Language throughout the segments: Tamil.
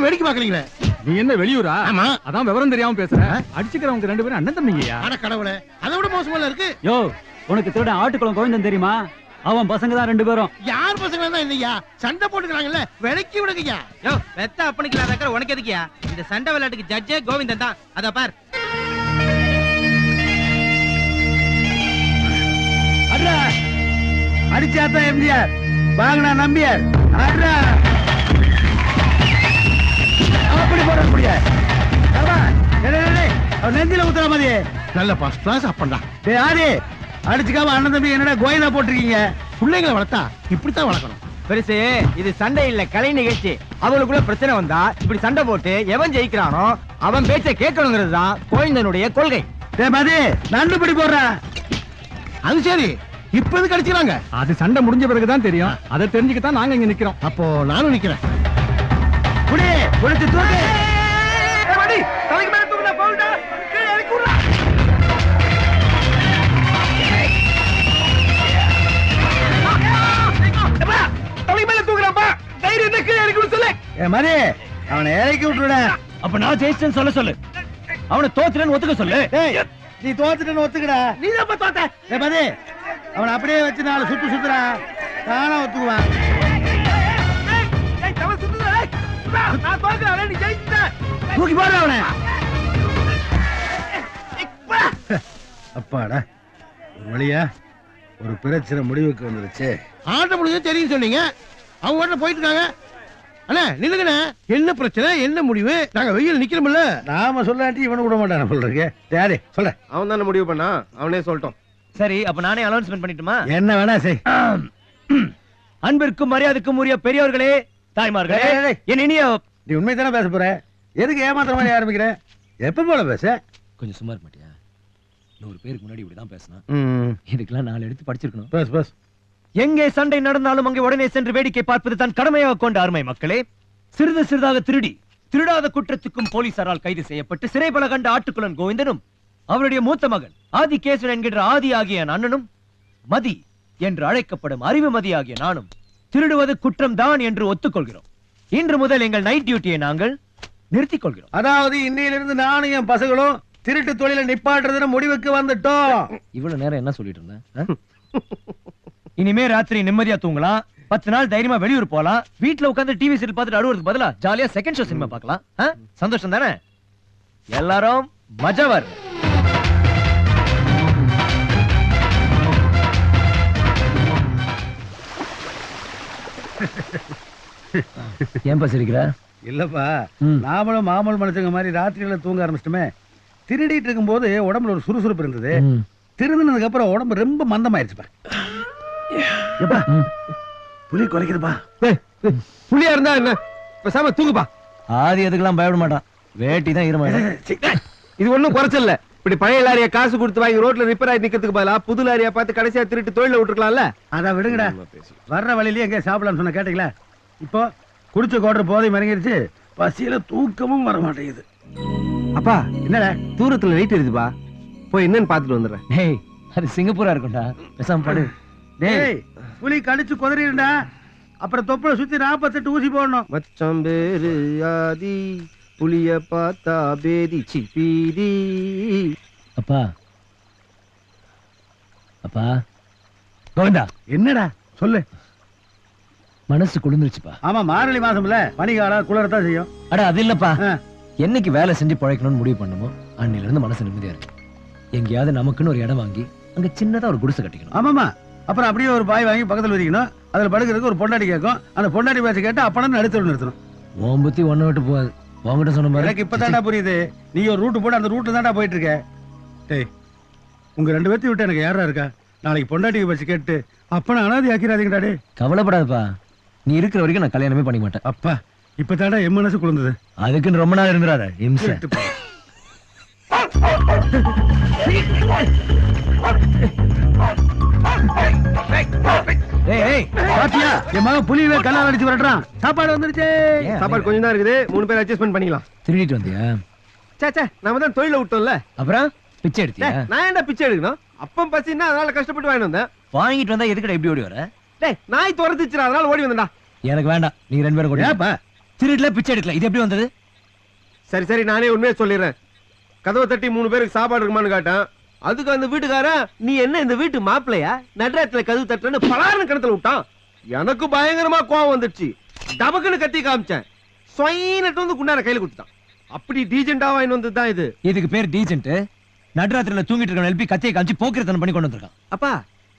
வேடிக்கை பாக்குறீங்களே. நீ என்ன வெளியூரா? ஆமா. அதான் விவரம் தெரியாம பேசுற. அடிச்சுக்கிறவங்க 2 பேரும் அண்ணன் தம்பிங்கயா? அட கடவுளே, அதை விட மோசமா இருக்கு. யோ, உனக்கு திருட ஆட்டுக்குளம் கோவிந்தன் தெரியுமா? அவன் பசங்க தான் 2 பேரும். யார் பசங்க தான் இல்லையா? சண்டை போட்டுக்கிறாங்கல்ல, விலைக்கு விடுங்கய்யா. யோ, வெத்த அப்பனிக்கலாதக்கற உனக்கு எதுக்குயா? இந்த சண்டை விளையாட்டுக்கு ஜட்ஜே கோவிந்தன் தான். அத பார். அட்ரா அடிச்சாத்தா எம்ஜிஆர், வாங்கடா நம்பியார். அட்ரா அப்படி போட முடியாது. நெஞ்சில ஊத்துற மாதிரி நல்ல ஃபர்ஸ்ட் கிளாஸ் அப்பண்டா. டேய் ஆதி, அடிச்சுக்காம அண்ணன் தம்பி என்னடா கோயிலா போட்டிருக்கீங்க? பிள்ளைங்களை வளர்த்தா இப்படித்தான் வளர்க்கணும். பெருசு, இது சண்டை இல்ல, கலை நிகழ்ச்சி. அவளுக்குள்ள பிரச்சனை வந்தா இப்படி சண்டை போட்டு எவன் ஜெயிக்கிறானோ அவன் பேச்ச கேட்கணுங்கிறது தான் கோவிந்தனுடைய கொள்கை. டேய் மதி, நண்டு பிடி போடுற. அது சரி, இப்ப எதுக்கு அடிச்சுக்கிறாங்க? அது சண்டை முடிஞ்ச பிறகுதான் தெரியும். அதை தெரிஞ்சுக்கத்தான் நாங்க இங்க நிக்கிறோம். அப்போ நானும் நிக்கிறேன். புடி புடிச்சு தூக்கு. தலைக்கு மேல தூக்குடா, போடா. கீழ இறக்கி விடுடா. தலைக்கு மேல தூக்குறாப்பா. தைரியம் இருந்தா கீழ இறக்கி விடு சொல்லு. ஏ மதி, அவனை இறக்கி விட்டுடா. அப்ப நான் ஜெயிச்சேன்னு சொல்ல சொல்லு. அவனை தோத்துறேன்னு ஒத்துக்க சொல்லு. டேய், நீ தோத்துட்டேன்னு ஒத்துக்கடா. நீ தான் தோத்த. ஏ மதி, அவனை அப்படியே வச்சு 4 சுத்து சுத்துறா, தானா ஒத்துக்குவான். ஏய், தவறு சுத்துடா. நான் தோக்குறேன், நீ ஜெயிச்சிட்ட. தூக்கி போடுற அவனை. அப்பாடா, ஒரு வழியா ஒரு பிரச்சனை முடிவுக்கு வந்துருச்சு. ஆட்ட முடிஞ்சு தெரியும் சொன்னீங்க. அவங்க ஓட்ட போயிட்டு இருக்காங்க. அண்ணா நில்லுங்கண்ணே. என்ன பிரச்சனை, என்ன முடிவு? நாங்க வெயில் நிக்கிறோம்ல. நாம சொல்லாட்டி இவனு விட மாட்டான சொல்றீங்க. யாரு சொல்ல? அவன் தானே முடிவு பண்ணா, அவனே சொல்லட்டும். சரி, அப்ப நானே அனௌன்ஸ்மென்ட் பண்ணிட்டுமா? என்ன வேணா செய். அன்பிற்கும் மரியாதைக்கும் உரிய பெரியவர்களே, தாய்மார்களே, டேய், டேய். என் இனிய... நீ உண்மை தானே பேச போற? எதுக்கு ஏமாத்துற மாதிரி ஆரம்பிக்கிற? எப்ப போல பேச? கொஞ்சம் சும்மா இருக்க மாட்டியா? 100 பேருக்கு முன்னாடி இப்படிதான் பேசினா. ம், இதுக்கெல்லாம் 4 எடுத்து படிச்சிருக்கணும். பேசு பேசு. எங்கே சண்டை நடந்தாலும் அங்கே உடனே சென்று வேடிக்கை பார்ப்பது தான் கடமையாக கொண்ட அருமை மக்களே. சிறிது சிறிதாக திருடாத குற்றத்துக்கும் போலீசாரால் கைது செய்யப்பட்டு சிறைபல கண்ட ஆட்டுக்குளன் கோவிந்தனும் அவருடைய மூத்த மகன் ஆதிகேசவன் என்கின்ற ஆதி ஆகிய அண்ணனும் மதி என்று அழைக்கப்படும் அறிவு மதி ஆகிய நானும் திருடுவது குற்றம் தான் என்று ஒத்துக்கொள்கிறோம். இன்று முதல் எங்கள் நைட் டியூட்டியை நாங்கள் நிறுத்திக் கொள்கிறோம். அதாவது இன்னையிலிருந்து நானும் என் பசங்களும் திருட்டு தொழில நிப்பாட்டுறதுன்னு முடிவுக்கு வந்துட்டோம். இவ்வளவு நேரம் என்ன சொல்லிட்டு இருந்தேன்? இனிமே ராத்திரி நிம்மதியா தூங்கலாம். 10 நாள் தைரியமா வெளியூர் போலாம். வீட்டுல உட்கார்ந்து டிவி சீரியல் பார்த்துட்டு அழுவுறதுக்கு பதிலா ஜாலியா செகண்ட் ஷோ சினிமா பார்க்கலாம். சந்தோஷம் தானே? எல்லாரும் மஜாவர். ஏன் சிரிக்கிற? இல்லப்பா, நாமளும் மாமூல் மனுஷங்க மாதிரி ராத்திரியில தூங்க ஆரம்பிச்சிட்டுமே. திருடிட்டு இருக்கும் போது உடம்புல ஒரு சுறுசுறுப்பு இருந்தது. திருந்தினதுக்கு அப்புறம் உடம்பு ரொம்ப மந்தமாயிருச்சுப்பா. எப்பா, புலி குறைக்குதுப்பா. புள்ளியா இருந்தா என்ன, பேசாம தூங்குப்பா. ஆதி எதுக்கெல்லாம் பயப்பட மாட்டான். வேட்டி தான் ஈரமாயிடும். இது ஒண்ணும் குறைச்சல்ல. இப்படி பழைய லாரியா காசு கொடுத்து வாங்கி ரோட்ல ரிப்பேர் ஆகி நிக்கிறதுக்கு பதிலா புது லாரியா பார்த்து கடைசியா திருட்டு தொழில விட்டுருக்கலாம்ல. அதான் விடுங்கடா. வர்ற வழியிலேயே எங்க சாப்பிடலாம்னு சொன்ன கேட்டீங்களா? இப்போ குடிச்ச கோட்டை போதை மறங்கிருச்சு. பசியில தூக்கமும் வர மாட்டேங்குது. அப்பா, என்னடா தூரத்துல லைட் எரியுதுப்பா, போய் என்னன்னு பாத்துட்டு வந்துடுறேன். டேய், அது சிங்கப்பூரா இருக்கும்டா. பேசாம படு. டேய், புலி கடிச்சு குதறிடுடா. அப்புறம் தொப்புல சுத்தி 48 ஊசி போடணும். மச்சான் பேரு ஆதி, புலிய பார்த்தா பேதி சிப்பீதி. அப்பா, அப்பா கோவிந்தா, என்னடா சொல்லு. மனசு குளிர்ந்துருச்சுப்பா. ஆமா, மார்கழி மாசம்ல பனிகாலம் குளிரத்தான் செய்யும். அட அது இல்லப்பா, ஆ. என்னைக்கு வேலை செஞ்சு பழைக்கணும்னு முடிவு பண்ணுமோ அன்னில இருந்து மனசு நிம்மதியா இருக்கு. எங்கேயாவது நமக்குன்னு ஒரு இடம் வாங்கி அங்க சின்னதா ஒரு குடிசை கட்டிக்கணும். ஆமாமா, அப்புறம் அப்படியே ஒரு பாய் வாங்கி பக்கத்துல வச்சுக்கணும். அதுல படுக்கிறதுக்கு ஒரு பொண்டாட்டி கேட்கும். அந்த பொண்டாட்டி பேச்ச கேட்டு அப்படம் நடுத்து நிறுத்தணும். உன் புத்தி ஒண்ணு விட்டு போகாது. உன்கிட்ட சொன்ன மாதிரி எனக்கு இப்பதான்டா புரியுது. நீ ஒரு ரூட் போட்டு அந்த ரூட்டு தான்டா போயிட்டு இருக்க. டேய், உங்க 2 பேர்த்தையும் விட்டு எனக்கு யாரா இருக்கா? நாளைக்கு பொண்டாட்டிக்கு பேச்சு கேட்டு அப்பனை அனாதி ஆக்கிறாதீங்கடா. டே, கவலைப்படாதப்பா. நீ இருக்கிற வரைக்கும் நான் கல்யாணமே பண்ணிக்க மாட்டேன். அப்பா, இப்பதான்டா என் மனசு குளிர்ந்தது. அதுக்குன்னு ரொம்ப நாள் இருந்துறாரு இம்சை. பாத்தியா, என் மகன் புலியவே கல்லால் அடிச்சு வரட்டுறான். சாப்பாடு வந்துருச்சு. சாப்பாடு கொஞ்சம் தான் இருக்குது, 3 பேர் அட்ஜஸ்ட்மெண்ட் பண்ணிக்கலாம். திருடிட்டு வந்தியா? சே, நாம தான் தொழில விட்டோம்ல. அப்புறம் பிச்சை எடுத்தியா? நான் ஏன்டா பிச்சை எடுக்கணும்? அப்பம் பசின்னா அதனால கஷ்டப்பட்டு வாங்கிட்டு வந்தேன். வாங்கிட்டு வந்தா எதுக்குடா இப்படி ஓடி வர? டேய், நாய் துரத்துச்சுடா, அதனால ஓடி வந்தேன்டா. எனக்கு வேண்டாம், நீ 2 பேரும் கூட. ஏப்பா, திருடல பிச்சை எடுக்கல இது எப்படி வந்தது? சரி சரி நானே உண்மையை சொல்லிடுறேன். கதவை தட்டி 3 பேருக்கு சாப்பாடு இருக்குமான்னு கேட்டான். அதுக்கு அந்த வீட்டுக்காரன் நீ என்ன இந்த வீட்டு மாப்பிள்ளையா நடுராத்திரில கதவு தட்டுறன்னு பலாருன்னு கிணத்துல விட்டான். எனக்கு பயங்கரமா கோவம் வந்துடுச்சு. டபக்குன்னு கத்தி காமிச்சேன். சொயினட்டு வந்து குண்டார கையில கொடுத்துட்டான். அப்படி டீசெண்டா வாங்கி வந்ததுதான் இது. இதுக்கு பேர் டீசென்ட். நடுராத்திரில தூங்கிட்டு இருக்க எழுப்பி கத்தியை காமிச்சு போக்கிரத்தனம் பண்ணி கொண்டு வந்திருக்கான். அப்பா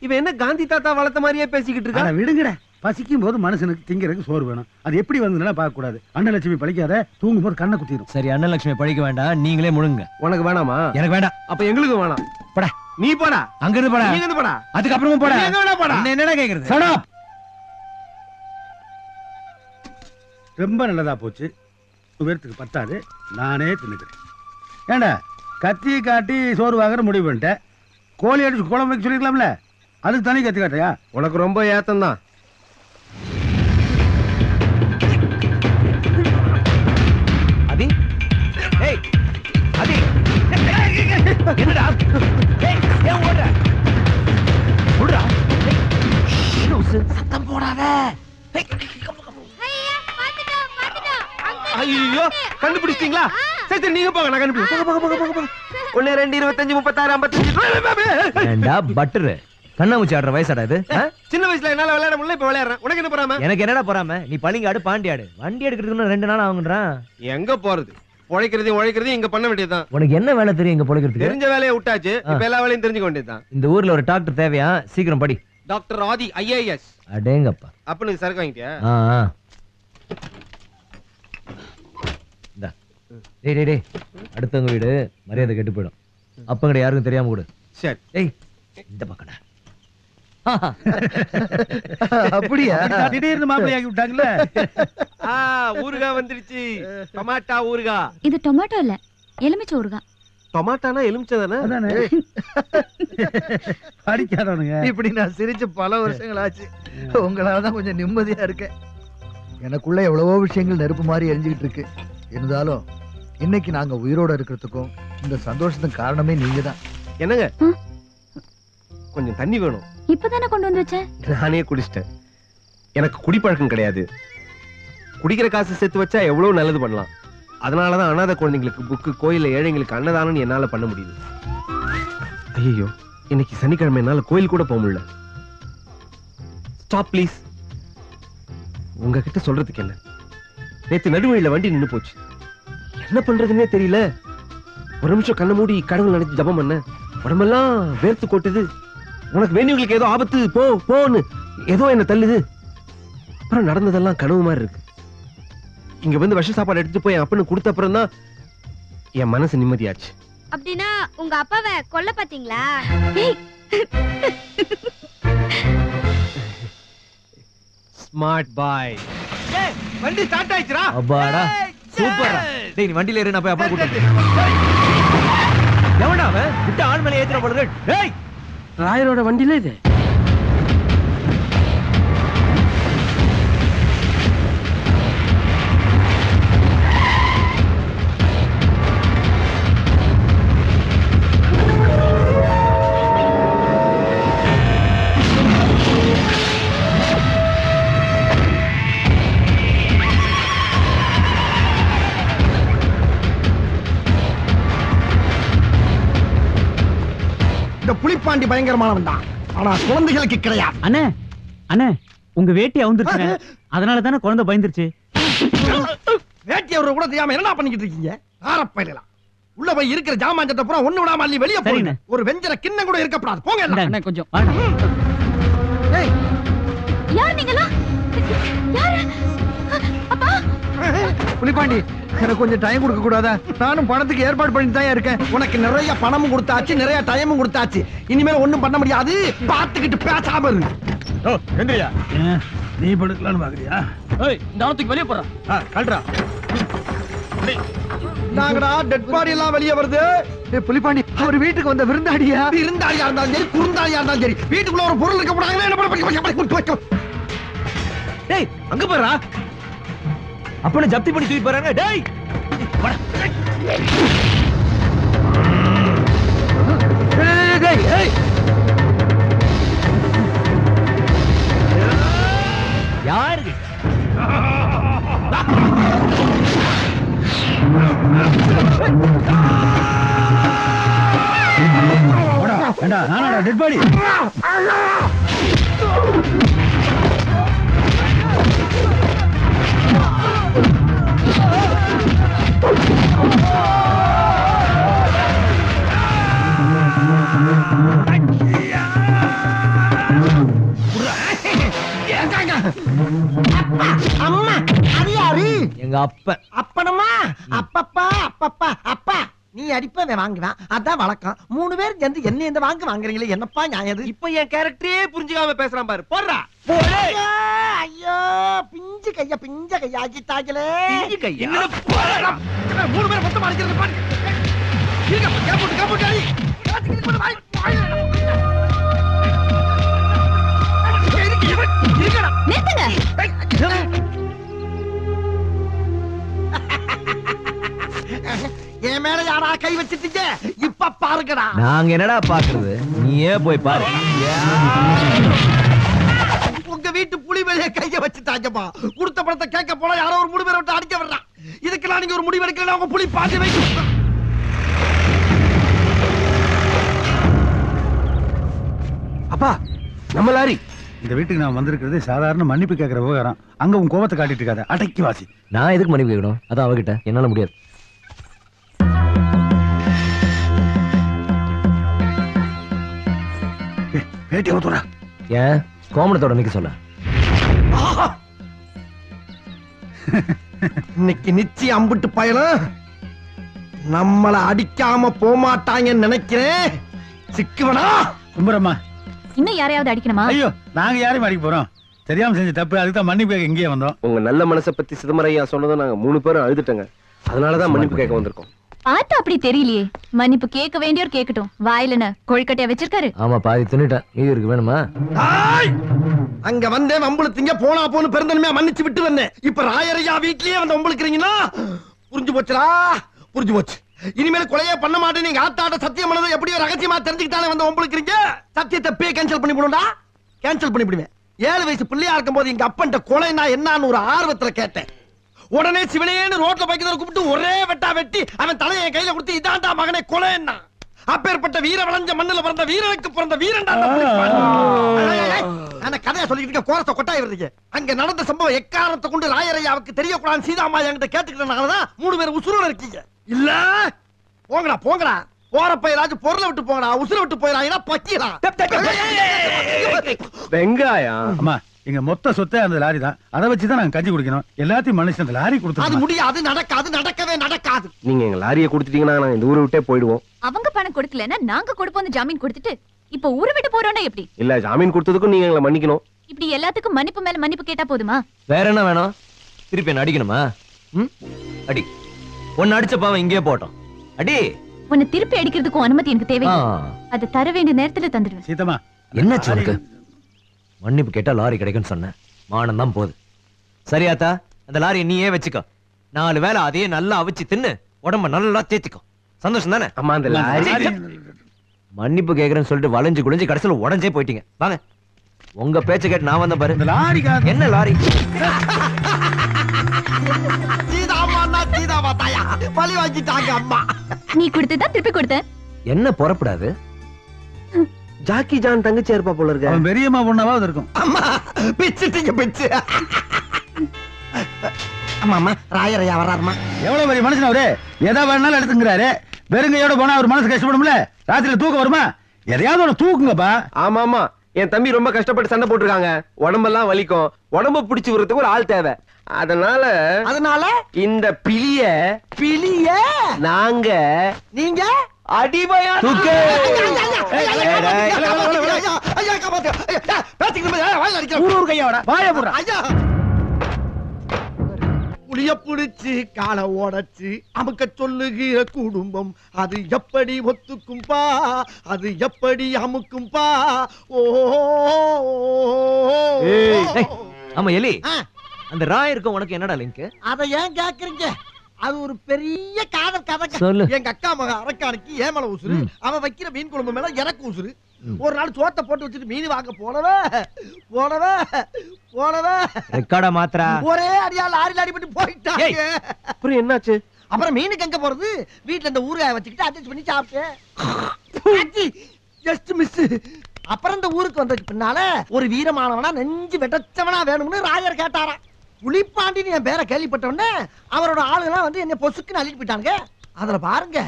இவன் என்ன காந்தி தாத்தா வளர்த்த மாதிரியே பேசிக்கிட்டு அட இருக்கான். விடுங்கடா. பசிக்கும் போது மனுஷனுக்கு திங்கிறதுக்கு சோறு வேணும். அது எப்படி வந்ததுன்னா பார்க்க கூடாது. அன்னலட்சுமி பழிக்காத, தூங்கும் போது கண்ணை குத்திடும். சரி அண்ணலட்சுமி பழிக்க வேண்டாம், நீங்களே முழுங்க. உனக்கு வேணாமா? எனக்கு வேண்டாம். அப்ப எங்களுக்கு வேணாம். போடா. நீ போடா. அங்க இருந்து போடா. நீங்க இருந்து போடா. அதுக்கப்புறமா போடா. நீ எங்க வேணா போடா. என்னடா கேக்குறது? Shut up. ரொம்ப நல்லதா போச்சு. பேர்த்துக்கு பத்தாது, நானே தின்னுக்கிறேன். ஏண்டா கத்தி காட்டி சோறு வாங்குற முடிவு பண்ணிட்டேன். கோழி அடிச்சு குழம்பு வைக்க சொல்லிக்கலாம்ல, அதுக்கு தனி கத்தி காட்டையா? உனக்கு ரொம்ப ஏத்தம் தான். அதி ஏய் அதி என்னடா ஏய் ஏன் ஓடுற ஓடுறா சத்தம் போடாத. ஐயோ கண்டுபிடிச்சிட்டீங்களா? சரி சரி நீங்க போங்க, நான் கண்டுபிடிச்சேன். போங்க 1 2 25 36 55. ஏண்டா பட்டர் கண்ணாமூச்சி ஆடுற வயசாடா இது? சின்ன வயசுல என்னால விளையாட முடியல, இப்ப விளையாடுறேன். உனக்கு என்ன போறாம? எனக்கு என்னடா போறாம? நீ பளிங்க ஆடு பாண்டி ஆடு. வண்டி எடுக்கிறதுக்கு 2 நாள் ஆகுன்றான். எங்க போறது? உழைக்கிறதையும் இங்க பண்ண வேண்டியதுதான். உனக்கு என்ன வேலை தெரியும் இங்க பொழைக்கிறதுக்கு? தெரிஞ்ச வேலையை விட்டாச்சு, இப்ப எல்லா வேலையும் தெரிஞ்சுக்க வேண்டியதுதான். இந்த ஊர்ல ஒரு டாக்டர் தேவையா? சீக்கிரம் படி. டாக்டர் ஆதி IAS. அடேங்கப்பா. அப்பனுக்கு சரக்கு வாங்கிட்டியா? டேய் அடுத்தவங்க வீடு மரியாதை கெட்டு போயிடும். அப்பங்கட யாருக்கும் தெரியாம கொடு. சரி. ஏய் இந்த பக்கடா. அப்படியா? திடீர்னு மாப்பிள்ளை ஆக்கி விட்டாங்கல்ல. ஊறுகாய் வந்துருச்சு. டொமாட்டா ஊறுகாய். இது டொமேட்டோ இல்ல, எலுமிச்சை ஊறுகாய். டொமாட்டானா எலுமிச்சை தானே? அதானே. படிக்காதவனுங்க. இப்படி நான் சிரிச்சு பல வருஷங்கள் ஆச்சு. உங்களாலதான் கொஞ்சம் நிம்மதியா இருக்கேன். எனக்குள்ள எவ்வளவோ விஷயங்கள் நெருப்பு மாதிரி எரிஞ்சுக்கிட்டு இருக்கு. இருந்தாலும் இன்னைக்கு நாங்க உயிரோட இருக்கிறதுக்கும் இந்த சந்தோஷத்துக்கு காரணமே நீங்க தான். என்னங்க கொஞ்சம் தண்ணி வேணும். இப்பதானே கொண்டு வந்து வச்சேன். நானே குடிச்சிட்டேன். எனக்கு குடிப்பழக்கம் கிடையாது. குடிக்கிற காசு சேர்த்து வச்சா எவ்வளவு நல்லது பண்ணலாம். அதனாலதான் அனாதை குழந்தைங்களுக்கு புக்கு, கோயில ஏழைங்களுக்கு அன்னதானம் என்னால பண்ண முடியுது. ஐயோ இன்னைக்கு சனிக்கிழமை என்னால கோயில் கூட போக முடியல. Stop please. உங்ககிட்ட சொல்றதுக்கு என்ன? நேத்து நடுவழியில வண்டி நின்னு போச்சு. என்ன பண்றதுன்னே தெரியல. ஒரு நிமிஷம் கண்ணை மூடி கடவுள் நினைச்சு ஜபம் பண்ண, உடம்பெல்லாம் வேர்த்து கொட்டுது. உனக்கு வேண்டியவங்களுக்கு ஏதோ ஆபத்து, போன்னு ஏதோ என்ன தள்ளுது. அப்புறம் நடந்ததெல்லாம் கனவு மாதிரி இருக்கு. இங்க வந்து விஷ சாப்பாடு எடுத்து போய் என் அப்பனு கொடுத்த அப்புறம் தான் என் மனசு நிம்மதியாச்சு. அப்படின்னா உங்க அப்பாவை கொல்ல பாத்தீங்களா? Smart boy. வண்டி ஸ்டார்ட் ஆயிடுச்சுடா. அப்பாடா சூப்பர்டா. டேய் நீ வண்டில ஏறு, நான் போய் அப்பா கூட்டிட்டு. எவன்டா அவன்? விட்டு ஆள் மேல ஏத்துற போல இருக்கு. டேய் ராயரோட வண்டியில இது. புலிப்பாண்டி பயங்கரமானவன் தான், ஆனா குழந்தைகளுக்கு கிடையாது. அண்ணே அண்ணே உங்க வேட்டி அவுந்துருச்சு. அதனால தானே குழந்தை பயந்துருச்சு. வேட்டி அவரை கூட தெரியாம என்ன பண்ணிக்கிட்டு இருக்கீங்க? ஆரப்பையிலாம் உள்ள போய் இருக்கிற ஜாமான் பூரா ஒண்ணு விடாம அள்ளி வெளியே போறீங்க. ஒரு வெஞ்சர கிண்ணம் கூட இருக்கப்படாது. போங்க அண்ணே கொஞ்சம். ஏய் யார் நீங்களா? யாரு? அப்பா புலிப்பாண்டி எனக்கு கொஞ்சம் டைம் கொடுக்க கூடாதா? நானும் பணத்துக்கு ஏற்பாடு பண்ணி தான் இருக்கேன். உனக்கு நிறைய பணமும் கொடுத்தாச்சு, நிறைய டைமும் கொடுத்தாச்சு. இனிமேல் ஒண்ணும் பண்ண முடியாது. பார்த்துக்கிட்டு பேசாம இருங்க. எந்திரியா? நீ படுக்கலான்னு பாக்குறியா? இந்த ஆனத்துக்கு வெளியே போறான். கல்றா. நாங்கடா டெட் பாடி எல்லாம் வெளியே வருது. புலிப்பாண்டி அவர் வீட்டுக்கு வந்த விருந்தாடியா? விருந்தாளியா இருந்தாலும் சரி, குறுந்தாளியா இருந்தாலும் சரி, வீட்டுக்குள்ள ஒரு பொருள் இருக்க கூடாதுன்னா என்ன பண்ண? டேய் அங்க போறா. அப்பனை ஜப்தி பண்ணி தூக்கி போறாங்க. டேய் யாரு? ஏண்டா நானாடா டெட் பாடி. அம்மா அது யாரு? எங்க அப்ப. அப்பனம்மா அப்பப்பா அப்பப்பா அப்பா நீ அடிப்பவே வாங்குவேன் அதான் வழக்கம். 3 பேர் சேர்ந்து என்ன இந்த வாங்குறீங்களே என்னப்பா நியாயம்? இப்ப என் கேரக்டரே புரிஞ்சுக்காம பேசுறான் பாரு. போடுறா. ஐயோ பிஞ்சு கையா ஆக்கிட்டாங்களே. என்னடா போடா. 3 பேர் மொத்தமா அடிக்கிறது பாரு. இருக்க போட்டு அடி. என் மேல யாரா கை வச்சிட்டீங்க? இப்ப பாருங்கடா. நாங்க என்னடா பாக்குறது, நீயே போய் பாரு. உங்க வீட்டு புலி மேலே கைய வச்சுட்டாங்கப்பா. கொடுத்த பணத்தை கேட்க போல யாரோ ஒரு 3 பேரை விட்டு அடிக்க வர்றான். இதுக்கெல்லாம் நீங்க ஒரு முடிவு எடுக்கல. உங்க புலி பாதி வைக்க. அப்பா நம்ம லாரி. இந்த வீட்டுக்கு நான் வந்திருக்கிறது சாதாரண மன்னிப்பு கேட்கிற விவகாரம். அங்க உன் கோபத்தை காட்டிட்டு இருக்காத. அடக்கி வாசி. நான் எதுக்கு மன்னிப்பு கேட்கணும்? அதான் அவகிட்ட. என்னால முடியாது. பேட்டி ஊத்துறா. ஏன் கோமணத்தோட நிக்க சொல்ல? இன்னைக்கு நிச்சயம் அம்பிட்டு பயணம் நம்மள அடிக்காம போமாட்டாங்கன்னு நினைக்கிறேன். சிக்குவனா கும்பரம்மா. இன்னும் யாரையாவது அடிக்கணுமா? ஐயோ நாங்க யாரையும் அடிக்க போறோம். தெரியாம செஞ்ச தப்பு. அதுக்கு தான் மன்னிப்பு கேட்க இங்கேயே வந்தோம். உங்க நல்ல மனசை பத்தி சிதம்பரையா சொன்னதும் நாங்க 3 பேரும் அழுதுட்டோங்க. அதனாலதான் மன்னிப்பு கேட்க வந்திருக்கோம். பார்த்தா அப்படி தெரியலையே. மன்னிப்பு கேட்க வேண்டியோர் கேட்கட்டும். வாயிலன கொழுக்கட்டையா வச்சிருக்காரு. ஆமா பாதி தின்னுட்டேன். மீதி இருக்கு வேணுமா? அங்க வந்தேன் வம்புழுத்தீங்க. போனா போன்னு பெருந்தன்மையா மன்னிச்சு விட்டு வந்தேன். இப்ப ராயரையா வீட்லயே வந்து வம்புழுக்கிறீங்கன்னா புரிஞ்சு போச்சுடா. புரிஞ்சு போச்சு. இனிமேல் கொலையே பண்ண மாட்டேன். நீங்க ஆத்தாட்ட சத்தியம் பண்ணது எப்படியோ ரகசியமா தெரிஞ்சுக்கிட்டாலே வந்து வம்புழுக்கிறீங்க. சத்தியத்தை பே கேன்சல் பண்ணி போடுடா. கேன்சல் பண்ணி விடுவேன். 7 வயசு பிள்ளையா இருக்கும் போது எங்க அப்பன்ட்ட கொலைனா என்னன்னு ஒரு ஆர்வத்துல கேட்டேன். உடனே சிவனேன்னு ரோட்ல பைக்கிறத கூப்பிட்டு ஒரே வெட்டா வெட்டி அவன் தலையை என் கையில கொடுத்து இதாண்டா மகனே கொலைன்னா. அப்பேற்பட்ட வீர விளைஞ்ச மண்ணுல பிறந்த வீரனுக்கு பிறந்த வீரன்டா. நான் கதையா சொல்லிட்டு கோரத்தை கொட்டாய் வருதுங்க. அங்க நடந்த சம்பவம் எக்காரணத்தை கொண்டு ராயரையாவுக்கு தெரியக்கூடாது சீதாமா என்கிட்ட கேட்டுக்கிட்டனாலதான் 3 பேர் உசுரோட இருக்கீங்க. இல்ல போங்கடா போங்கடா. போறப்ப ஏதாச்சும் பொருளை விட்டு போங்கடா. உசுர விட்டு போயிடா பக்கிடா. வெங்காயம். அம்மா எங்க மொத்த சொத்தை அந்த லாரி தான். அதை வச்சுதான் நாங்க கஞ்சி குடிக்கணும். எல்லாத்தையும் மனுஷன் அந்த லாரி அது கொடுத்து முடியாது. நடக்காது. நடக்கவே நடக்காது. நீங்க எங்க லாரியை கொடுத்துட்டீங்கன்னா நாங்க இந்த ஊரை விட்டே போயிடுவோம். அவங்க பணம் கொடுக்கலன்னா நாங்க கொடுப்போம் ஜாமீன் கொடுத்துட்டு இப்ப ஊரை விட்டு போறோம்னா எப்படி? இல்ல ஜாமீன் கொடுத்ததுக்கும் நீங்க எங்களை மன்னிக்கணும். இப்படி எல்லாத்துக்கும் மன்னிப்பு மேல மன்னிப்பு கேட்டா போதுமா? வேற என்ன வேணும்? திருப்பி என்ன அடிக்கணுமா? அடி. ஒன்னு அடிச்ச பாவம் இங்கே போட்டோம். அடி. உன்னை திருப்பி அடிக்கிறதுக்கும் அனுமதி எனக்கு தேவை. அதை தர வேண்டிய நேரத்துல தந்துடுவேன். சீதமா என்னாச்சு உனக்கு? மன்னிப்பு கேட்டா லாரி கிடைக்கும்னு சொன்னேன். மானம் தான் போகுது. சரியாத்தா, அந்த லாரியை நீயே வச்சுக்கோ. 4 வேளை அதையே நல்லா அவிச்சு தின்னு உடம்ப நல்லா தேத்திக்கோ. சந்தோஷம் தானே? அம்மா அந்த லாரி. மன்னிப்பு கேக்குறேன்னு சொல்லிட்டு வளைஞ்சு குடிஞ்சு கடைசியில் உடஞ்சே போயிட்டீங்க. வாங்க, உங்க பேச்ச கேட்டு நான் வந்த பாரு. லாரி என்ன லாரி? சீதாமா சீதாமா தாயா பழி வாங்கிட்டாங்க அம்மா. நீ கொடுத்ததா திருப்பி கொடுத்த. என்ன புறப்படாது? ஜாக்கி ஜான் தங்கச்சி இருப்பா போல இருக்க. அவன் பெரியம்மா பொண்ணாவது இருக்கும். அம்மா பிச்சுட்டீங்க பிச்சு. அம்மா அம்மா ராயரையா வர்றாருமா. எவ்வளவு பெரிய மனுஷன் அவரு. எதா வேணாலும் எடுத்துங்கிறாரு. வெறுங்கையோட போனா அவர் மனசு கஷ்டப்படும்ல. ராத்திரில தூக்கம் வருமா? எதையாவது ஒண்ணு தூக்குங்கப்பா. ஆமா ஆமா, என் தம்பி ரொம்ப கஷ்டப்பட்டு சண்டை போட்டுருக்காங்க. உடம்பெல்லாம் வலிக்கும். உடம்ப பிடிச்சு விடுறதுக்கு ஒரு ஆள் தேவை. அதனால இந்த பிலிய நாங்க நீங்க அடிமையா தூக்கு. புளிய புடிச்சு கால ஓடச்சு அமுக்க சொல்லுகிற குடும்பம் அது எப்படி ஒத்துக்கும்பா? அது எப்படி அமுக்கும்பா? ஓ ஆமா எலி, அந்த ராயருக்கும் உனக்கு என்னடா லிங்க்? அத ஏன் கேக்குறீங்க? அது ஒரு பெரிய காதல் கதை. சொல்லு. எங்க அக்கா மக அரக்கானுக்கு ஏமல உசுரு. அவன் வைக்கிற மீன் குழம்பு மேல எனக்கு உசுரு. ஒரு நாள் சோத்தை போட்டு வச்சுட்டு மீன் வாங்க போனவே ரெக்கார்டா மாத்திரா. ஒரே அடியா லாரில அடிபட்டு போயிட்டாங்க. அப்புறம் என்னாச்சு? அப்புறம் மீனுக்கு எங்க போறது? வீட்டுல இந்த ஊறுகாய வச்சுக்கிட்டு அட்ஜஸ்ட் பண்ணி சாப்பிட்டேன். Just miss. அப்புறம் இந்த ஊருக்கு வந்ததுக்கு பின்னால ஒரு வீரமானவனா நெஞ்சு வெட்டச்சவனா வேணும்னு ராயர் கேட்டாராம். புலிப்பாண்டின்னு என் பேரை கேள்விப்பட்டவொடனே அவரோட ஆளுங்கெல்லாம் வந்து என்ன பொசுக்குன்னு அள்ளிட்டு போயிட்டாங்க. அதுல பாருங்க,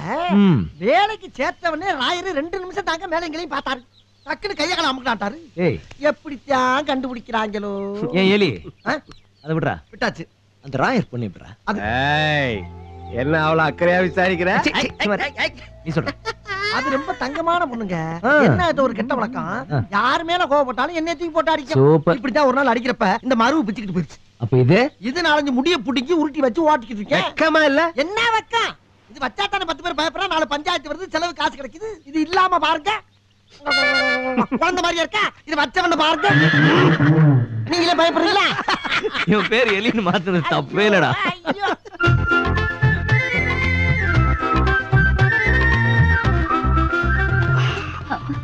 வேலைக்கு சேர்த்தவனே ராயரு 2 நிமிஷம் தாங்க மேலைங்களையும் பார்த்தாரு. டக்குன்னு கையகால அமுக்கிட்டாரு. எப்படித்தான் கண்டுபிடிக்கிறாங்களோ. ஏன் எலி அதை விடுறா, விட்டாச்சு. அந்த ராயர் பொண்ணு விடுறா. என்ன அவ்வளவு அக்கறையா விசாரிக்கிற? நீ சொல்ற அது ரொம்ப தங்கமான பொண்ணுங்க. என்ன இது ஒரு கெட்ட வழக்கம், யாரு மேல கோவப்பட்டாலும் என்ன தூக்கி போட்டு அடிக்கும். சூப்பர். இப்படித்தான் ஒரு நாள் அடிக்கிறப்ப இந்த மருவு பிச்சுக்கிட்டு போயிருச்சு. அப்ப இது 4 முடிய புடிக்கி உருட்டி வச்சு ஓட்டிக்கிட்டு இருக்கேன். வெக்கமா இல்ல? என்ன வெக்கம்? இது வச்சா தானே 10 பேர் பயப்படுறா, 4 பஞ்சாயத்து வருது, செலவு காசு கிடைக்குது. இது இல்லாம பாருங்க, குழந்தை மாதிரியா இருக்கா. இது வச்சவன பாருங்க, நீங்களே பயப்படுறீங்களா? இவன் பேர் எலின்னு மாத்துனது தப்பே இல்லடா.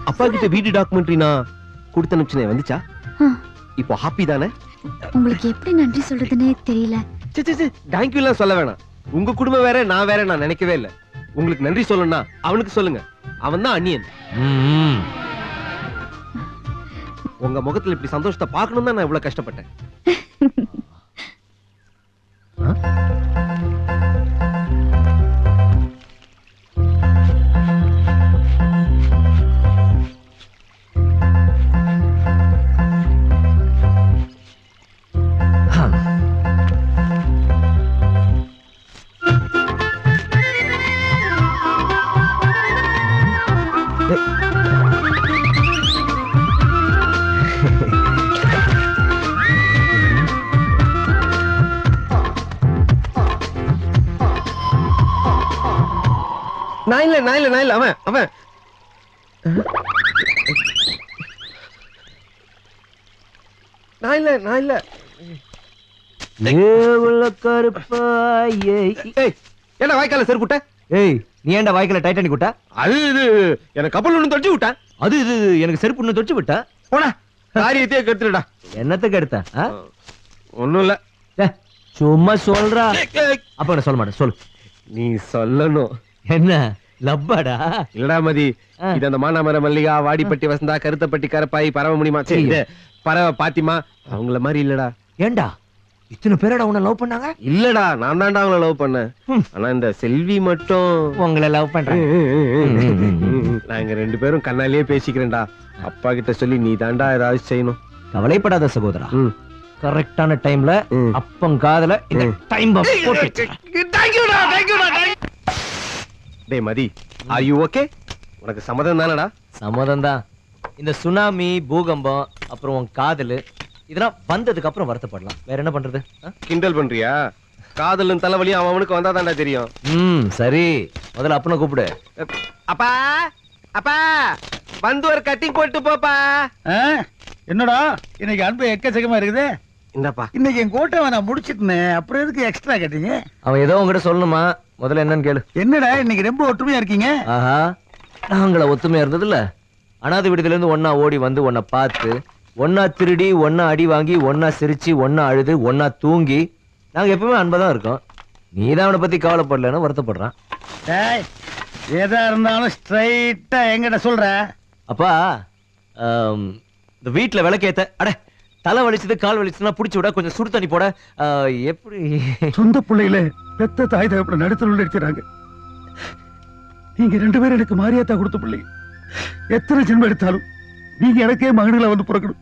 அப்பா கிட்ட வீடியோ டாக்குமெண்ட்ரி நான் கொடுத்து அனுப்பிச்சேன், வந்துச்சா? இப்போ ஹாப்பி தானே? உங்களுக்கு எப்படி நன்றி சொல்றதுன்னே தெரியல. தேங்க்யூ எல்லாம் சொல்ல வேணாம். உங்க குடும்பம் வேற, நான் வேற, நான் நினைக்கவே இல்லை. உங்களுக்கு நன்றி சொல்லணும்னா அவனுக்கு சொல்லுங்க, அவன் தான் அந்நியன். உங்க முகத்துல இப்படி சந்தோஷத்தை பார்க்கணும் தான் நான் இவ்வளவு கஷ்டப்பட்டேன். நான் இல்ல அவன் நான் இல்ல. ஏன்டா வாய்க்கால செருப்புட்ட? ஏய், நீ ஏன்டா வாய்க்கால டைட்டானிக் விட்ட? அது இது எனக்கு கப்பல் ஒண்ணு தொட்டு விட்டேன். அது இது எனக்கு செருப்பு ஒண்ணு தொச்சு விட்ட. போடா, காரியத்தையே கெடுத்துடா. என்னத்துக்கு எடுத்த? ஒண்ணும் இல்ல, சும்மா சொல்றா. அப்ப என்ன சொல்ல மாட்டேன், சொல்லு. நீ சொல்லணும். என்ன லப்பாடா? இல்லடா மதி, இது அந்த மானாமர மல்லிகா, வாடிப்பட்டி வசந்தா, கருத்தப்பட்டி கரப்பாய், பறவை முடியுமா, இது பறவை பாத்திமா, அவங்கள மாதிரி இல்லடா. ஏண்டா இத்தனை பேரடா உன்னை லவ் பண்ணாங்க? இல்லடா, நான் தான்டா அவங்கள லவ் பண்ணேன். ஆனா இந்த செல்வி மட்டும் உங்களை லவ் பண்றேன். நாங்க 2 பேரும் கண்ணாலேயே பேசிக்கிறேன்டா. அப்பா கிட்ட சொல்லி நீ தாண்டா ஏதாவது செய்யணும். கவலைப்படாத சகோதரா, கரெக்டான டைம்ல அப்பன் காதல இந்த டைம் போட்டு. டேய் மதி, ஆர் யூ ஓகே? உனக்கு சம்மதம் தானடா? சம்மதம் தான். இந்த சுனாமி, பூகம்பம், அப்புறம் உன் காதலு, இதெல்லாம் வந்ததுக்கு அப்புறம் வருத்தப்படலாம். வேற என்ன பண்றது? கிண்டல் பண்றியா? காதலும் தலைவலியும் அவனுக்கு வந்தா தாண்டா தெரியும். சரி, முதல்ல அப்பனை கூப்பிடு. அப்பா அப்பா வந்து ஒரு கட்டிங் போட்டு போப்பா. என்னடா இன்னைக்கு அன்பு எக்கச்சக்கமா இருக்குது. இந்தப்பா, இன்னைக்கு என் கோட்டை நான் முடிச்சிட்டேன், அப்புறம் எதுக்கு எக்ஸ்ட்ரா கேட்டீங்க? அவன் ஏதோ உங்ககிட்ட சொல்லணுமா? முதல்ல என்னன்னு கேளு. என்னடா இன்னைக்கு ரொம்ப ஒற்றுமையா இருக்கீங்க? ஆஹா, நாங்கள ஒத்துமையா இருந்தது இல்ல. அனாதை விடுதல இருந்து ஒன்னா ஓடி வந்து உன்னை பார்த்து, ஒன்னா திருடி, ஒன்னா அடி வாங்கி, ஒன்னா சிரிச்சு, ஒன்னா அழுது, ஒன்னா தூங்கி, நாங்க எப்பவுமே அன்பதான் இருக்கோம். நீதான் அவனை பத்தி கவலைப்படலன்னு வருத்தப்படுறான். எதா இருந்தாலும் ஸ்ட்ரைட்டா எங்கிட்ட சொல்ற. அப்பா, இந்த வீட்டுல விளக்கேத்த, அட தலை வலிச்சது, கால் வலிச்சதுன்னா புடிச்சு விட, கொஞ்சம் சுடு தண்ணி போட. எப்படி சொந்த பிள்ளையில பெத்த தாய் தகப்பட நடுத்தல் எடுத்துறாங்க. நீங்க 2 பேரும் எனக்கு மாரியாத்தா கொடுத்த பிள்ளை. எத்தனை ஜென்மம் எடுத்தாலும் நீங்க எனக்கே மகன்களா வந்து பிறக்கணும்.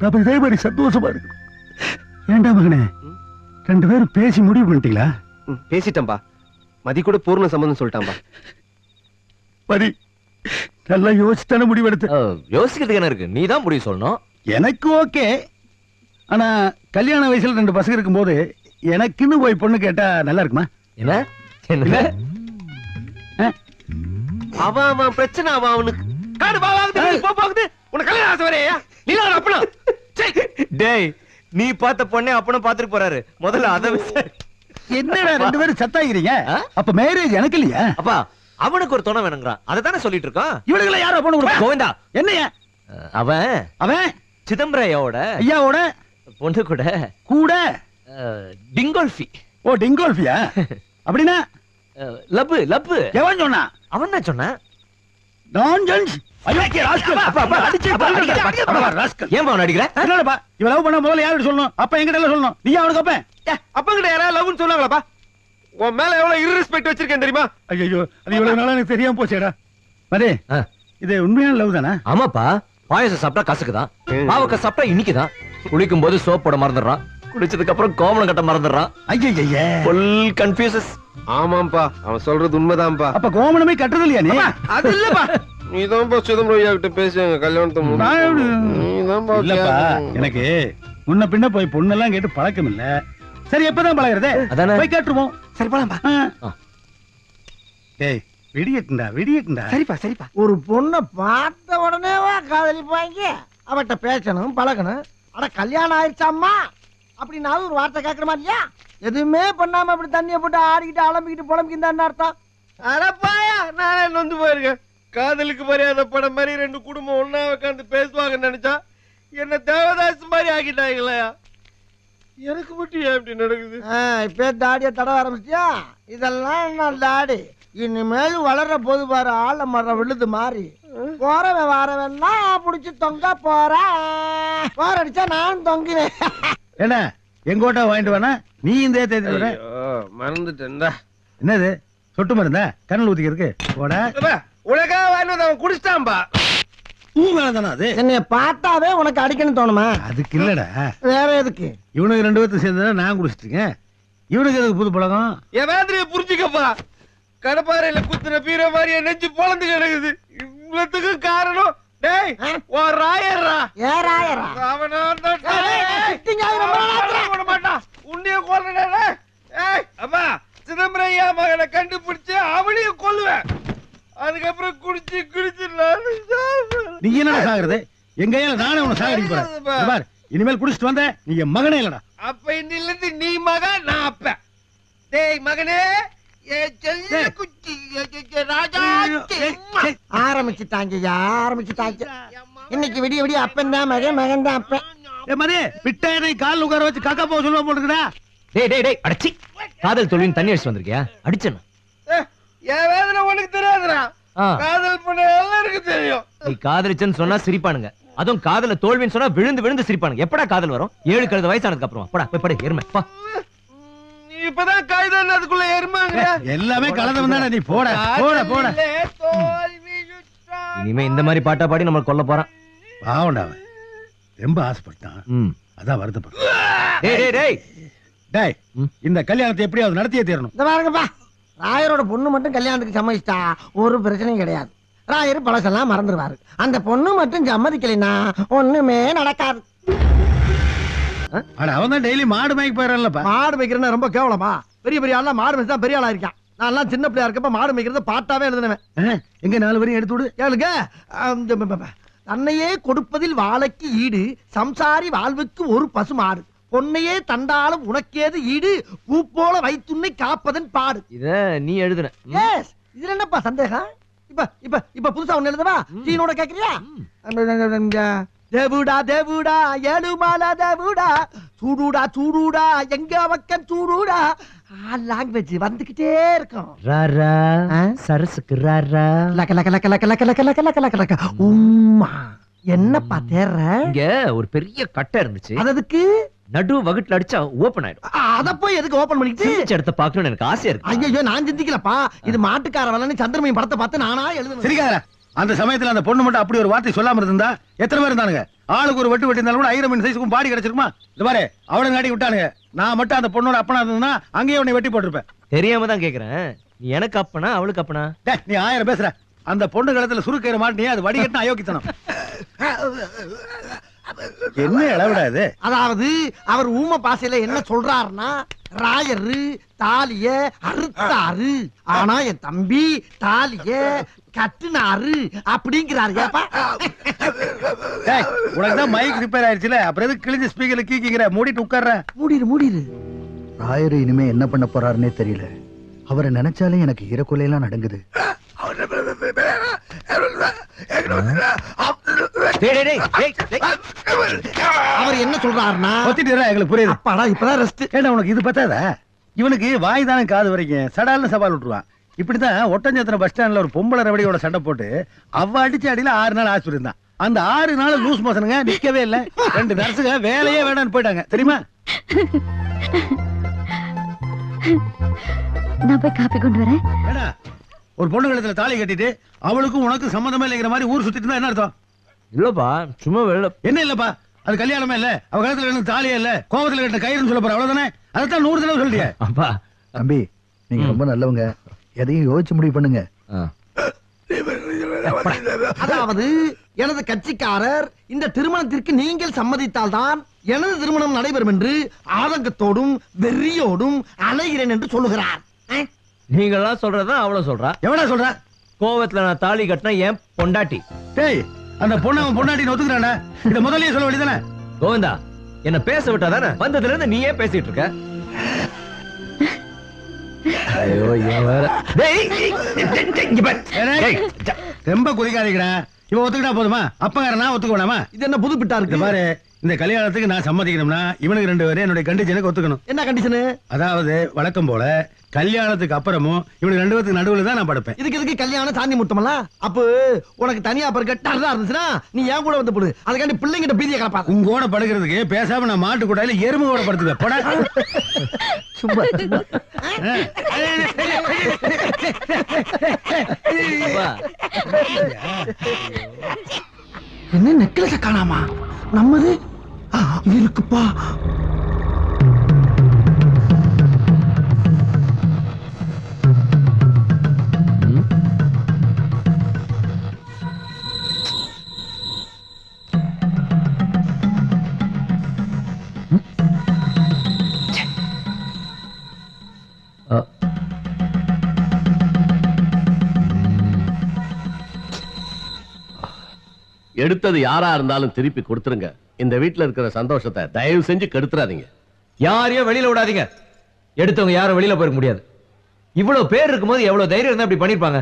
நம்ம இதே மாதிரி சந்தோஷமா இருக்கணும். ஏண்டா மகனே, 2 பேரும் பேசி முடிவு பண்ணிட்டீங்களா? பேசிட்டம்பா. மதி கூட பூர்ண சம்பந்தம் சொல்லிட்டாம்பா. மதி நல்லா யோசித்தான முடிவு எடுத்து. யோசிக்கிறதுக்கு என்ன இருக்கு? நீ தான் முடிவு சொல்லணும். எனக்கு ஓகே. ஆனா கல்யாண வயசுல 2 பசங்க இருக்கும்போது எனக்குன்னு போய் பொண்ணு கேட்டா நல்லா இருக்குமா? என்ன என்ன அவன் பிரச்சனை, அவனுக்கு காடு பாவாகுது. உனக்கு கல்யாணம் ஆசை வரையா? நீ தான் அப்பனா? டேய், நீ பார்த்த பொண்ணே அப்பனும் பாத்துட்டு போறாரு. முதல்ல அத என்னடா 2 பேரும் சத்தாகிறீங்க? அப்ப மேரேஜ் எனக்கு இல்லையா? அப்பா, அவனுக்கு ஒரு துணை வேணுங்கிறான். அததானே சொல்லிட்டு இருக்கான். இவனுங்கள யாரோ பொண்ணு கொடுப்பா? கோவிந்தா, என்னையா அவன் சிதம்பரையோட ஐயாவோட பொண்ணு கூட கூட டிங்கோல்ஃபி. ஓ, டிங்கோல்ஃபியா? அப்படின்னா லப்பு லப்பு. எவன் சொன்னா? அவன் தான் சொன்னான். நான்சென்ஸ் அயோக்கிய ராஸ்கல் ராஸ்கல் ஏன் அவன் அடிக்கிற என்னடா இவ லவ் பண்ண முதல்ல யாரு சொல்லணும் அப்ப என்கிட்ட எல்லாம் சொல்லணும் நீ அவனுக்கு அப்ப அப்ப கிட்ட யாராவது லவ்னு சொன்னாங்களாப்பா உன் மேல எவ்வளவு irrespect வச்சிருக்கேன் தெரியுமா ஐயோ அது இவ்வளவு நாளா எனக்கு தெரியாம போச்சேடா மதே ஆ. இது உண்மையான லவ் தானே ஆமாப்பா பாயசம் சாப்பிட்டா கசக்குதான் பாவக்க சாப்பிட்டா இன்னைக்குதான் குளிக்கும் போது சோப் போட மறந்துடுறான் குளிச்சதுக்கு அப்புறம் கோமணம் கட்ட மறந்துடுறான் ஐயய்ய ஃபுல் கன்ஃபியூசஸ் ஆமாம்பா அவன் சொல்றது உண்மைதான்ப்பா அப்ப கோமணமே கட்டுறது இல்லையா நீ அது இல்லப்பா நீதான்ப்பா சிதம்பரம் ஐயா கிட்ட பேசுங்க கல்யாணத்தை நான் எப்படி- நீதான்ப்பா இல்லப்பா எனக்கு முன்ன பின்ன போய் பொண்ணெல்லாம் கேட்டு பழக்கம் இல்ல சரி எப்பதான் பழகிறது அதானே போய் கேட்டுருவோம் சரி போலாம்பா. டேய் வெடியட்டுண்டா சரிப்பா ஒரு பொண்ணை பார்த்த உடனேவா காதலிப்பாங்க அவட்ட பேசணும் பழகணும் அட கல்யாணம் ஆயிடுச்சாம்மா அப்படின்னாவது ஒரு வார்த்தை கேட்கற மாதிரியா எதுவுமே பண்ணாம அப்படி தண்ணியை போட்டு ஆடிக்கிட்டு அலம்பிக்கிட்டு புலம்பிக்கிட்டு அர்த்தம் அடப்பாயா நானே நொந்து போயிருக்கேன் காதலுக்கு மரியாதை படம் மாதிரி ரெண்டு குடும்பம் ஒண்ணா உட்காந்து பேசுவாங்கன்னு நினைச்சா என்ன தேவதாஸ் மாதிரி ஆக்கிட்டாங்களா எனக்கு மட்டும் ஏன் இப்படி நடக்குது இப்பே தாடியை தடவ ஆரம்பிச்சியா இதெல்லாம் என்ன தாடி இனிமேல் வளர்ற போது பாரு ஆள மரம் விழுது மாறி போறவன் வாரவன்னா புடிச்சு தொங்க போறேன் போற அடிச்சா நான் தொங்கினேன் என்ன எங்கோட்டா வாங்கிட்டு வேணா நீ இந்த தேதி வர மறந்துட்டேன்டா என்னது சொட்டு மருந்தா கண்ணில் ஊத்திக்கிறதுக்கு போட உனக்காக வாங்கிட்டு அவன் குடிச்சிட்டான்பா பூ மேலதானா அது என்னைய பார்த்தாவே உனக்கு அடிக்கணும் தோணுமா அதுக்கு இல்லடா வேற எதுக்கு இவனுக்கு 2 பேர்த்து சேர்ந்து நான் குடிச்சிட்டுருக்கேன் இவனுக்கு எதுக்கு புது பழக்கம் என் வேதனையை புரிஞ்சுக்கப்பா கடப்பாறையில குத்துன பீர மாதிரி என் நெஞ்சு பொழந்து கிடக்குது இவ்வளவுக்கு காரணம் டேய் உன் ராயர்ரா ஏறாயரா அவன மாட்டான் உன்னைய கொல்றடா ஏய் அப்பா சிதம்பரம் ஐயா மகனை கண்டுபிடிச்சு அவனையும் கொல்லுவேன் அதுக்கப்புறம் குடிச்சு குடிச்சு நீ என்னடா சாகுறது எங்க கையில நானே உன்னை சாகடிக்க போறேன் இங்க பார், இனிமேல் குடிச்சிட்டு வந்த நீ என் மகனே இல்லடா அப்ப இன்னில இருந்து நீ மகன் நான் அப்ப டேய் மகனே ஏ செல்ல குச்சி ராஜா ஆரம்பிச்சுட்டாங்கய்யா ஆரம்பிச்சுட்டாங்க இன்னைக்கு விடிய விடிய அப்பன் தான் மகன் மகன் தான் அப்பன் ஏ மதே பிட்டாயனை கால் உட்கார வச்சு காக்கா போக சொல்லுவா போட்டுக்கடா டேய் அடிச்சி காதல் தோல்வின்னு தண்ணி அடிச்சு வந்திருக்கியா அடிச்சேன் என் வேதனை உனக்கு தெரியாதுடா காதல் பண்ண எல்லாருக்கு தெரியும் நீ காதலிச்சன்னு சொன்னா சிரிப்பானுங்க அதுவும் காதல தோல்வின்னு சொன்னா விழுந்து விழுந்து சிரிப்பானுங்க எப்படா காதல் வரும் 7 கழுத வயசானதுக்கு அப்புறம் போடா போய் படு எருமை பா நீ இப்பதான் கைதான் அதுக்குள்ள எருமாங்க எல்லாமே கலந்து தானே நீ போட போட போட இனிமே இந்த மாதிரி பாட்டா பாடி நம்ம கொல்ல போறான் பாவண்டா அவன் ரொம்ப ஆசைப்பட்டான் அதான் வருத்தப்பட்டான் டேய் டேய் இந்த கல்யாணத்தை எப்படியாவது நடத்தியே தீரணும் இந்த பாருங்கப்பா ராயரோட பொண்ணு மட்டும் கல்யாணத்துக்கு சம்மதிச்சிட்டா ஒரு பிரச்சனையும் கிடையாது ராயர் பழசெல்லாம் மறந்துடுவாரு அந்த பொண்ணு மட்டும் சம்மதிக்கலைன்னா ஒண்ணுமே நடக்காது அட அவன் தான் டெய்லி மாடு மேய்க்க போயிடறல்லப்பா மாடு மேய்க்கிறேன்னா ரொம்ப கேவலமா பெரிய பெரிய ஆள்லாம் மாடு மேய்ச்சி தான் பெரிய ஆளா இருக்கான் நான் சின்ன பிள்ளையா இருக்கப்ப மாடு மேய்க்கிறத பாட்டாவே எழுதுனவன் எங்க 4 வரையும் எடுத்து விடு கேளுங்க தன்னையே கொடுப்பதில் வாழைக்கு ஈடு சம்சாரி வாழ்வுக்கு ஒரு பசு மாடு பொன்னையே தண்டாலும் உனக்கேது ஈடு பூ போல வைத்துன்னை காப்பதன் பாடு இத நீ எழுதுன எஸ் இதுல என்னப்பா சந்தேகம் இப்ப இப்ப இப்ப புதுசா ஒண்ணு எழுதவா சீனோட கேக்குறியா தேவுடா தேவுடா ஏழுமாலா தேவுடா சூடுடா சூடுடா எங்க பக்கம் சூடுடா லாங்குவேஜ் வந்துகிட்டே இருக்கும் ராரா சரசுக்கு ராரா லக்க லக்க லக்க லக்க லக்க லக்க லக்க லக்க லக்க லக்க உம்மா என்னப்பா தேர்ற இங்க ஒரு பெரிய கட்டை இருந்துச்சு அதுக்கு நடு வகுட்டுல அடிச்சா ஓபன் ஆயிடும் அத போய் எதுக்கு ஓபன் பண்ணிட்டு சிந்திச்ச இடத்த பாக்கணும்னு எனக்கு ஆசையா இருக்கு ஐயோ நான் சிந்திக்கலப்பா இது மாட்டுக்கார வளன்னு சந்திரமணி படத்தை பார்த்து நானா எழுதுனேன் சரிக்காதா அந்த சமயத்துல அந்த பொண்ணு மட்டும் அப்படி ஒரு வார்த்தை சொல்லாம இருந்தா எத்தனை பேர் இருந்தானுங்க ஆளுக்கு ஒரு வெட்டு வெட்டிருந்தாலும் கூட 1000 மீன் சைஸ்க்கும் பாடி கிடைச்சிருக்குமா இது பாரு அவளை நாடி விட்டானுங்க நான் மட்டும் அந்த பொண்ணோட அப்பனா இருந்ததுன்னா அங்கேயே உன்னை வெட்டி போட்டிருப்பேன் தெரியாம தான் கேக்குறேன் நீ எனக்கு அப்பனா அவளுக்கு அப்பனா நீ 1000 பேசுற அந்த பொண்ணு காலத்துல சுருக்கிற மாட்டினே அது வடிகட்டின அயோக்கித்தனம் என்ன இளவிடா இது அதாவது அவர் ஊம பாசையில என்ன சொல்றாருன்னா ராயரு தாலிய அறுத்தாரு ஆனா என் தம்பி தாலிய கட்டுனாரு அப்படிங்கிறாரு ஏப்பா உனக்கு தான் மைக் ரிப்பேர் ஆயிடுச்சுல அப்புறம் எதுக்கு கிழிஞ்ச ஸ்பீக்கர்ல கீக்கிங்கிற மூடிட்டு உட்கார்ற மூடிரு ராயரு இனிமே என்ன பண்ண போறாருன்னே தெரியல அவரை நினைச்சாலே எனக்கு ஈரக்குலையெல்லாம் நடங்குது அவர் என்ன சொல்றாருன்னா எங்களுக்கு புரியுது அப்பாடா இப்பதான் ரெஸ்ட் ஏன்னா உனக்கு இது பத்தாதா இவனுக்கு வாய் தானே காது வரைக்கும் சடால்னு சவால் விட்டுருவான் இப்படிதான் ஒட்டஞ்சத்திர பஸ் ஸ்டாண்ட்ல ஒரு பொம்பளை ரவடியோட சண்டை போட்டு அவ அடிச்ச அடியில 6 நாள் ஆஸ்பத்திரி இருந்தான். அந்த 6 நாள் லூஸ் மோசனுங்க நிக்கவே இல்ல. 2 நர்ஸுங்க வேலையே வேணான்னு போயிட்டாங்க தெரியுமா? நான் போய் காப்பி கொண்டு வரேன். ஏடா ஒரு பொண்ணு கழுத்துல தாலி கட்டிட்டு அவளுக்கும் உனக்கு சம்மந்தமே இல்லைங்கிற மாதிரி ஊர் சுத்திட்டு இருந்தா என்ன அர்த்தம்? இல்லப்பா சும்மா வெளில என்ன இல்லப்பா, அது கல்யாணமே இல்ல, அவ கழுத்துல கட்டின தாலியே இல்ல, கோவத்துல கட்டின கயிறுன்னு சொல்ல போற அவ்வளவுதானே. அதைத்தான் 100 தடவை சொல்லிட்டியே. அப்பா. தம்பி நீங்க ரொம்ப நல்லவங்க, எதையும் யோசிச்சு முடிவு பண்ணுங்க. அதாவது எனது கட்சிக்காரர் இந்த திருமணத்திற்கு நீங்கள் சம்மதித்தால்தான் எனது திருமணம் நடைபெறும் என்று ஆதங்கத்தோடும் வெறியோடும் அலைகிறேன் என்று சொல்லுகிறார். நீங்களாம் சொல்றதா அவ்வளவு சொல்றா? எவனா சொல்ற? கோவத்துல நான் தாலி கட்டினா ஏன் பொண்டாட்டி. டேய் அந்த பொண்ணு அவன் பொண்டாட்டின்னு ஒத்துக்கிறானே, இத முதல்லயே சொல்ல வேண்டியதானே? கோவிந்தா என்ன பேச விட்டாதானே? வந்ததுல இருந்து நீயே பேசிட்டு இருக்க. ஐயோ இவன் வேற. ரொம்ப குதிக்காதீங்கடா. இவன் ஒத்துக்கிட்டா போதுமா? அப்பங்காரனா ஒத்துக்க வேணாமா? இது என்ன புதுப்பிட்டா இந்த இருக்கு? பாரு, இந்த கல்யாணத்துக்கு நான் சம்மதிக்கணும்னா இவனுக்கு 2 பேரும் என்னுடைய கண்டிஷனுக்கு ஒத்துக்கணும். என்ன கண்டிஷனு? அதாவது வழக்கம் போல கல்யாணத்துக்கு அப்புறமும் இவனுக்கு 2 பேருக்கு நடுவுல தான் நான் படுப்பேன். இதுக்கு எதுக்கு கல்யாணம் சாந்தி முத்தமல்ல? அப்ப உனக்கு தனியா படுக்க இருந்துச்சுன்னா நீ ஏன் கூட வந்து போடு. அதுக்காண்டி பிள்ளைங்கிட்ட பீதியை கலப்பா. உங்கோட படுக்கிறதுக்கு பேசாம நான் மாட்டு கூடாயில எறும்பு கூட படுத்துவேன். போடா. சும்மா என்ன நெக்லஸ காணாமா? நம்மது இருக்குப்பா. எடுத்தது யாரா இருந்தாலும் திருப்பி கொடுத்துருங்க. இந்த வீட்டுல இருக்கிற சந்தோஷத்தை தயவு செஞ்சு கெடுத்துறாதீங்க. யாரையும் வெளியில விடாதீங்க. எடுத்தவங்க யாரும் வெளியில போயிருக்க முடியாது. இவ்வளவு பேர் இருக்கும்போது எவ்வளவு தைரியம் இருந்தா இப்படி பண்ணிருப்பாங்க?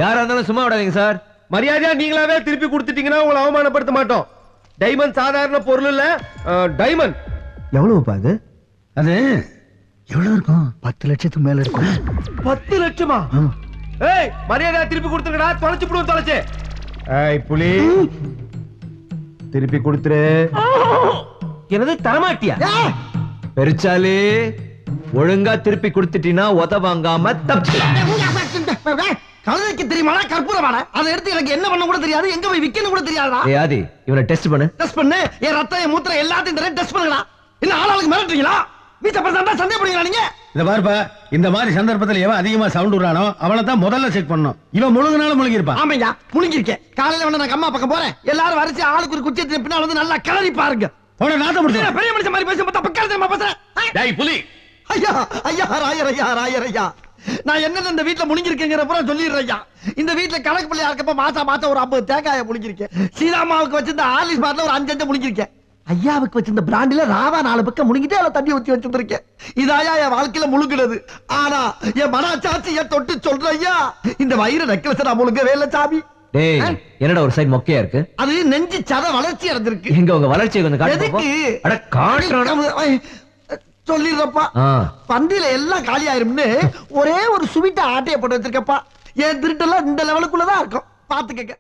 யாரா இருந்தாலும் சும்மா விடாதீங்க சார். மரியாதையா நீங்களாவே திருப்பி கொடுத்துட்டீங்கன்னா உங்களை அவமானப்படுத்த மாட்டோம். டைமண்ட் சாதாரண பொருள் இல்ல, டைமண்ட். எவ்வளவுப்பா இது? அது எவ்வளவு இருக்கும்? 10 லட்சத்துக்கு மேல இருக்கும். 10 லட்சமா? ஏய் மரியாதையா திருப்பி கொடுத்துருங்கடா. தொலைச்சு போடுவோம் தொலைச்சு. ஏய் புலி திருப்பி கொடுத்துரு. எனது தரமாட்டியா? பெருச்சாலி ஒழுங்கா திருப்பி கொடுத்துட்டீங்கன்னா உத வாங்காம தப்பிக்கலாம். கழுதைக்கு தெரியுமாடா கற்பூரமாடா? அதை எடுத்து எனக்கு என்ன பண்ண கூட தெரியாது, எங்க போய் விக்கணும் கூட தெரியாதா? ஏய் ஆதி இவனை டெஸ்ட் பண்ணு. டெஸ்ட் பண்ணு. என் ரத்தம் என் மூத்திரம் எல்லாத்தையும் தரேன், டெஸ்ட் பண்ணுங்கடா. என்ன ஆளாளுக்கு மிரட்டுறீங்களா? வீச்ச பர்சன்டா சந்தேகப்படுறீங்களா நீங்க? இத பாருப்பா, இந்த மாதிரி சந்தர்ப்பத்தில் எவன் அதிகமா சவுண்ட் விடுறானோ அவனை தான் முதல்ல செக் பண்ணணும். இவன் முழுங்கினாலும் முழுங்கி இருப்பான். ஆமையா முழுங்கிருக்கேன். காலையில வந்து நான் அம்மா பக்கம் போறேன். எல்லாரும் வரிசை ஆளுக்கு ஒரு குச்சி எடுத்து பின்னால வந்து நல்லா கிளறி பாருங்க. போட நாத்த முடிச்சு. பெரிய மனுஷன் மாதிரி பேச பார்த்தா பக்கம் தெரியுமா பேசுறேன்? டேய் புலி, ஐயா ஐயா ராயர் ஐயா ராயர் ஐயா, நான் என்னது இந்த வீட்டுல முழுங்கிருக்கேங்கிற பூரா சொல்லிடுறேன் ஐயா. இந்த வீட்டுல கணக்கு பிள்ளையா இருக்கப்ப மாசம் ஒரு 50 தேங்காய முழுங்கிருக்கேன். சீதாமாவுக்கு வச்சிருந்த ஆலிஸ் பாட்டில ஒரு 5 முழுங்கிருக்கேன். ஐயாவுக்கு வச்சிருந்த பிராண்டில ராவா 4 பக்கம் முழுங்கிட்டு அதுல தண்ணி ஊத்தி வச்சிருக்கேன். இதாயா என் வாழ்க்கையில முழுங்குனது. ஆனா என் மனச்சாட்சியை தொட்டு சொல்ற ஐயா, இந்த வயிறு நெக்லஸ் நான் முழுங்கவே இல்ல சாமி. டேய் என்னடா ஒரு சைடு மொக்கையா இருக்கு? அது நெஞ்சு சத வளர்ச்சி அடைஞ்சிருக்கு. எங்க உங்க வளர்ச்சியை கொஞ்சம் காட்டு எதுக்கு? பாப்போம். அட காட்டுறடா. சொல்லிடுறப்பா. பந்தியில எல்லாம் காலி ஆயிரும்னு ஒரே ஒரு சுவீட்டை ஆட்டைய போட்டு வச்சிருக்கப்பா. என் திருட்டெல்லாம் இந்த லெவலுக்குள்ளதான் இருக்கும். பாத்துக்கங்க.